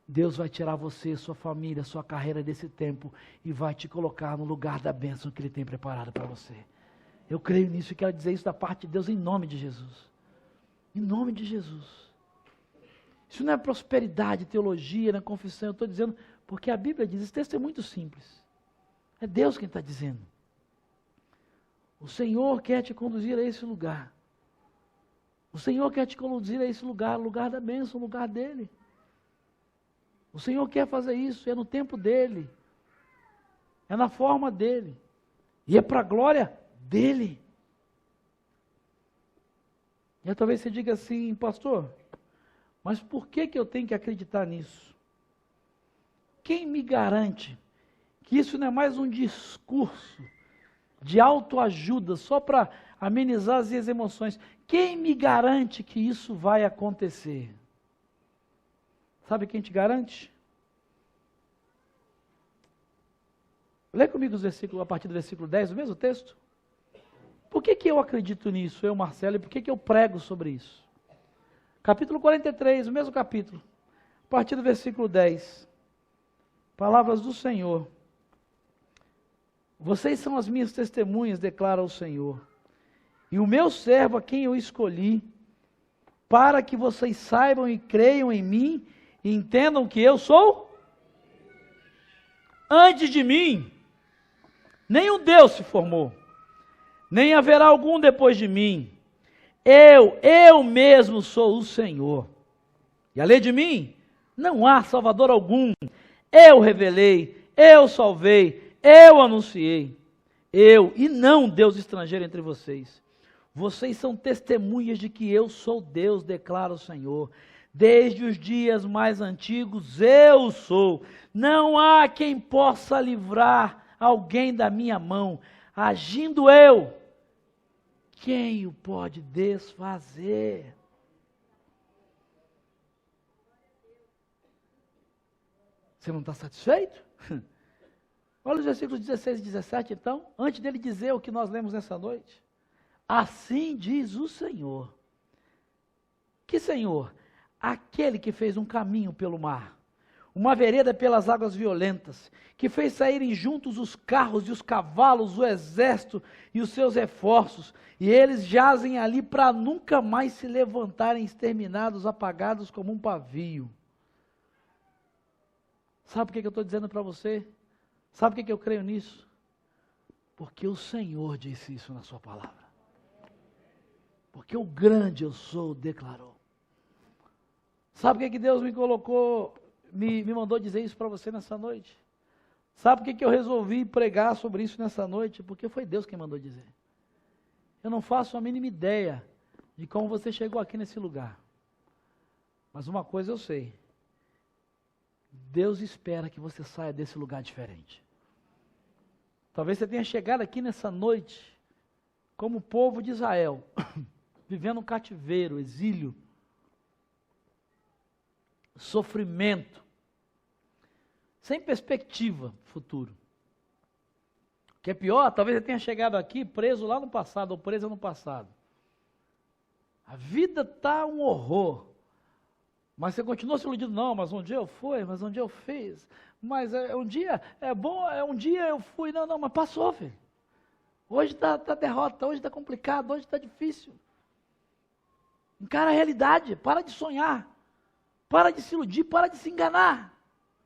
[SPEAKER 1] Deus vai tirar você, sua família, sua carreira desse tempo e vai te colocar no lugar da bênção que Ele tem preparado para você. Eu creio nisso e quero dizer isso da parte de Deus em nome de Jesus. Em nome de Jesus. Isso não é prosperidade, teologia, não é confissão, eu estou dizendo porque a Bíblia diz, esse texto é muito simples. É Deus quem está dizendo. O Senhor quer te conduzir a esse lugar. O Senhor quer te conduzir a esse lugar, o lugar da bênção, o lugar dEle. O Senhor quer fazer isso, é no tempo dEle, é na forma dEle, e é para a glória dEle. E aí, talvez você diga assim, pastor, mas por que eu tenho que acreditar nisso? Quem me garante que isso não é mais um discurso de autoajuda, só para amenizar as emoções? Quem me garante que isso vai acontecer? Sabe quem te garante? Lê comigo os versículos, a partir do versículo 10, o mesmo texto. Por que eu acredito nisso, eu, Marcelo, e por que eu prego sobre isso? Capítulo 43, o mesmo capítulo, a partir do versículo 10. Palavras do Senhor. Vocês são as minhas testemunhas, declara o Senhor, e o meu servo a quem eu escolhi, para que vocês saibam e creiam em mim, e entendam que eu sou. Antes de mim, nenhum Deus se formou, nem haverá algum depois de mim. Eu mesmo sou o Senhor. E além de mim, não há Salvador algum. Eu revelei, eu salvei, eu anunciei. Eu, e não Deus estrangeiro entre vocês. Vocês são testemunhas de que eu sou Deus, declara o Senhor. Desde os dias mais antigos eu sou. Não há quem possa livrar alguém da minha mão. Agindo eu, quem o pode desfazer? Você não está satisfeito? Olha os versículos 16 e 17 então, antes dele dizer o que nós lemos nessa noite. Assim diz o Senhor. Que Senhor? aquele que fez um caminho pelo mar, uma vereda pelas águas violentas, que fez saírem juntos os carros e os cavalos, o exército e os seus reforços, e eles jazem ali para nunca mais se levantarem, exterminados, apagados como um pavio. Sabe por que eu estou dizendo para você? Sabe por que eu creio nisso? Porque o Senhor disse isso na sua palavra. Porque o grande eu sou declarou. Sabe por que Deus me colocou, me mandou dizer isso para você nessa noite? Sabe por que eu resolvi pregar sobre isso nessa noite? Porque foi Deus quem mandou dizer. Eu não faço a mínima ideia de como você chegou aqui nesse lugar. Mas uma coisa eu sei. Deus espera que você saia desse lugar diferente. Talvez você tenha chegado aqui nessa noite como o povo de Israel, vivendo um cativeiro, exílio, sofrimento, sem perspectiva futuro. O que é pior, talvez você tenha chegado aqui preso lá no passado, ou presa no passado. A vida está um horror, mas você continua se iludindo, não, mas um dia eu fui, mas um dia eu fiz, mas um dia é bom, um dia eu fui, não, mas passou, filho. Hoje está derrota, hoje está complicado, hoje está difícil. Encara a realidade, para de sonhar, para de se iludir, para de se enganar.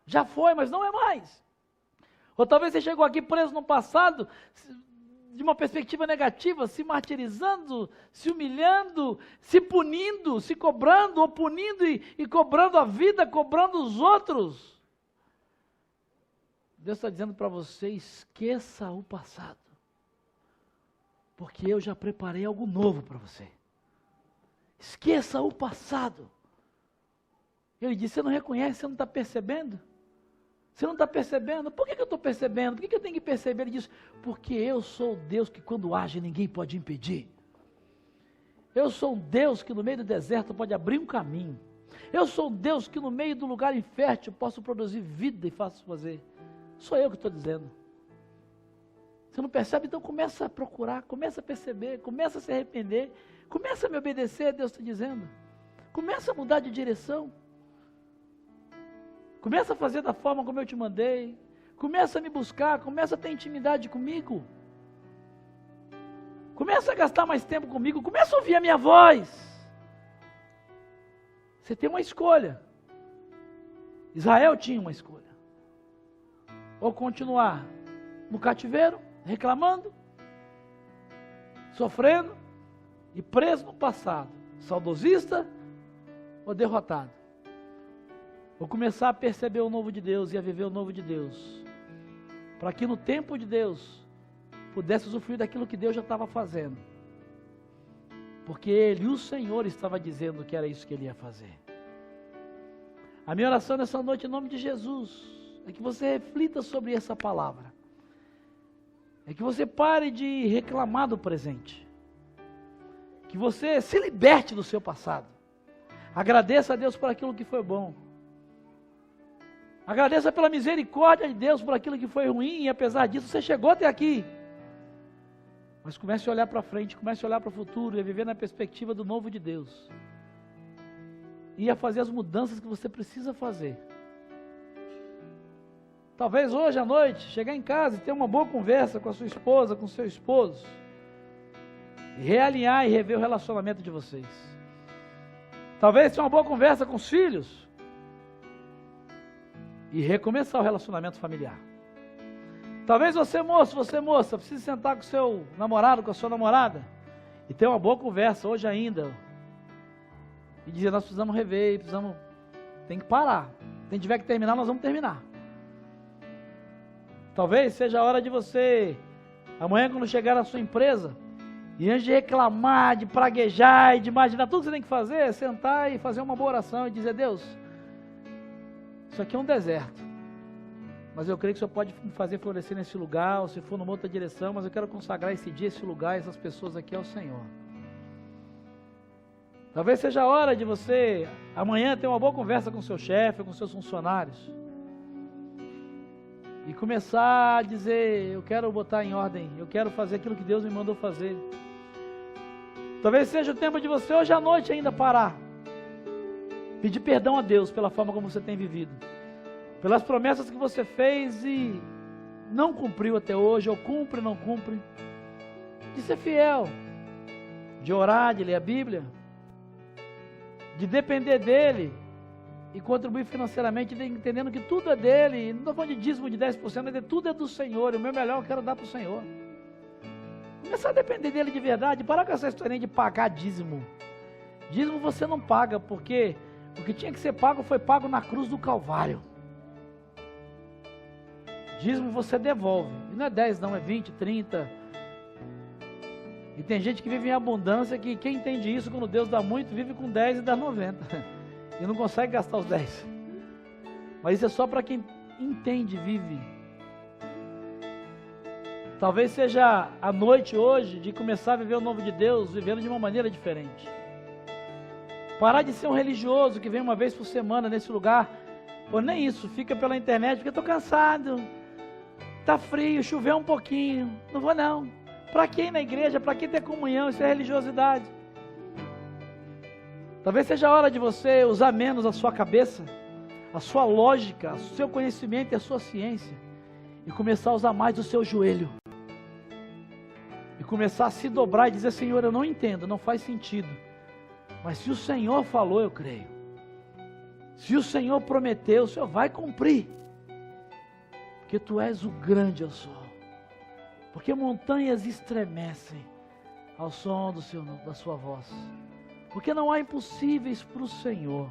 [SPEAKER 1] Já foi, mas não é mais. Ou talvez você chegou aqui preso no passado, de uma perspectiva negativa, se martirizando, se humilhando, se punindo, se cobrando, ou punindo e cobrando a vida, cobrando os outros. Deus está dizendo para você, esqueça o passado. Porque eu já preparei algo novo para você. Esqueça o passado. Ele disse, você não reconhece, você não está percebendo? Você não está percebendo? Por que eu estou percebendo? Por que eu tenho que perceber? Ele disse, porque eu sou o Deus que quando age ninguém pode impedir. Eu sou um Deus que no meio do deserto pode abrir um caminho. Eu sou um Deus que no meio do lugar infértil posso produzir vida e faço fazer. Sou eu que estou dizendo. Você não percebe? Então começa a procurar, começa a perceber, começa a se arrepender, começa a me obedecer, Deus está dizendo. Começa a mudar de direção. Começa a fazer da forma como eu te mandei. Começa a me buscar, começa a ter intimidade comigo. Começa a gastar mais tempo comigo, começa a ouvir a minha voz. Você tem uma escolha. Israel tinha uma escolha. Ou continuar no cativeiro, reclamando, sofrendo e preso no passado, saudosista ou derrotado. Ou começar a perceber o novo de Deus e a viver o novo de Deus, para que no tempo de Deus pudesse usufruir daquilo que Deus já estava fazendo, porque Ele, o Senhor, estava dizendo que era isso que Ele ia fazer. A minha oração nessa noite, em nome de Jesus, é que você reflita sobre essa palavra. É que você pare de reclamar do presente. Que você se liberte do seu passado. Agradeça a Deus por aquilo que foi bom. Agradeça pela misericórdia de Deus por aquilo que foi ruim e apesar disso você chegou até aqui. Mas comece a olhar para frente, comece a olhar para o futuro e a viver na perspectiva do novo de Deus. E a fazer as mudanças que você precisa fazer. Talvez hoje à noite, chegar em casa e ter uma boa conversa com a sua esposa, com o seu esposo. E realinhar e rever o relacionamento de vocês. Talvez ter uma boa conversa com os filhos. E recomeçar o relacionamento familiar. Talvez você moça, precise sentar com o seu namorado, com a sua namorada. E ter uma boa conversa hoje ainda. E dizer, nós precisamos rever, tem que parar. Se tiver que terminar, nós vamos terminar. Talvez seja a hora de você, amanhã quando chegar na sua empresa, e antes de reclamar, de praguejar e de imaginar tudo que você tem que fazer, é sentar e fazer uma boa oração e dizer, Deus, isso aqui é um deserto, mas eu creio que o Senhor pode me fazer florescer nesse lugar, ou se for numa outra direção, mas eu quero consagrar esse dia, esse lugar, essas pessoas aqui ao Senhor. Talvez seja a hora de você, amanhã, ter uma boa conversa com o seu chefe, com seus funcionários, e começar a dizer, eu quero botar em ordem, eu quero fazer aquilo que Deus me mandou fazer. Talvez seja o tempo de você hoje à noite ainda parar. Pedir perdão a Deus pela forma como você tem vivido, pelas promessas que você fez e não cumpriu até hoje, ou cumpre, não cumpre. De ser fiel, de orar, de ler a Bíblia, de depender dEle e contribuir financeiramente, entendendo que tudo é dEle. Não estou falando de dízimo de 10%, mas tudo é do Senhor, e o meu melhor eu quero dar para o Senhor. Começar a depender dEle de verdade, parar com essa historinha de pagar dízimo. Dízimo você não paga, porque o que tinha que ser pago foi pago na cruz do Calvário. Dízimo você devolve, e não é 10 não, é 20, 30. E tem gente que vive em abundância, que quem entende isso, quando Deus dá muito, vive com 10 e dá 90. E não consegue gastar os 10. Mas isso é só para quem entende, vive. Talvez seja a noite hoje de começar a viver o novo de Deus, vivendo de uma maneira diferente. Parar de ser um religioso que vem uma vez por semana nesse lugar, ou nem isso, fica pela internet, porque eu estou cansado, está frio, choveu um pouquinho, não vou não. Para que ir na igreja? Para que ter comunhão? Isso é religiosidade. Talvez seja a hora de você usar menos a sua cabeça, a sua lógica, o seu conhecimento e a sua ciência, e começar a usar mais o seu joelho, e começar a se dobrar e dizer: Senhor, eu não entendo, não faz sentido, mas se o Senhor falou, eu creio. Se o Senhor prometeu, o Senhor vai cumprir, porque Tu és o grande eu sou. Porque montanhas estremecem ao som da sua voz. Porque não há impossíveis para o Senhor.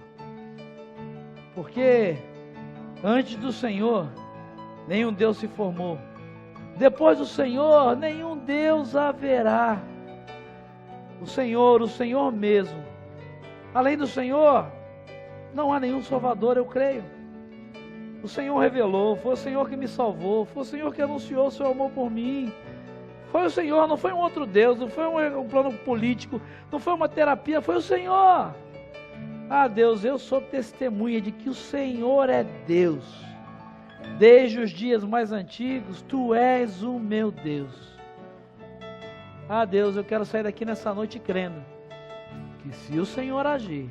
[SPEAKER 1] Porque antes do Senhor, nenhum Deus se formou. Depois do Senhor, nenhum Deus haverá. O Senhor mesmo. Além do Senhor, não há nenhum Salvador, eu creio. O Senhor revelou, foi o Senhor que me salvou, foi o Senhor que anunciou o seu amor por mim. Foi o Senhor, não foi um outro Deus, não foi um plano político, não foi uma terapia, foi o Senhor. Ah, Deus, eu sou testemunha de que o Senhor é Deus. Desde os dias mais antigos, Tu és o meu Deus. Ah, Deus, eu quero sair daqui nessa noite crendo que se o Senhor agir,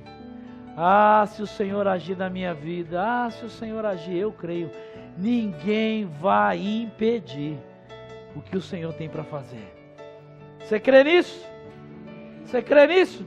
[SPEAKER 1] se o Senhor agir na minha vida, se o Senhor agir, eu creio, ninguém vai impedir o que o Senhor tem para fazer. Você crê nisso? Você crê nisso?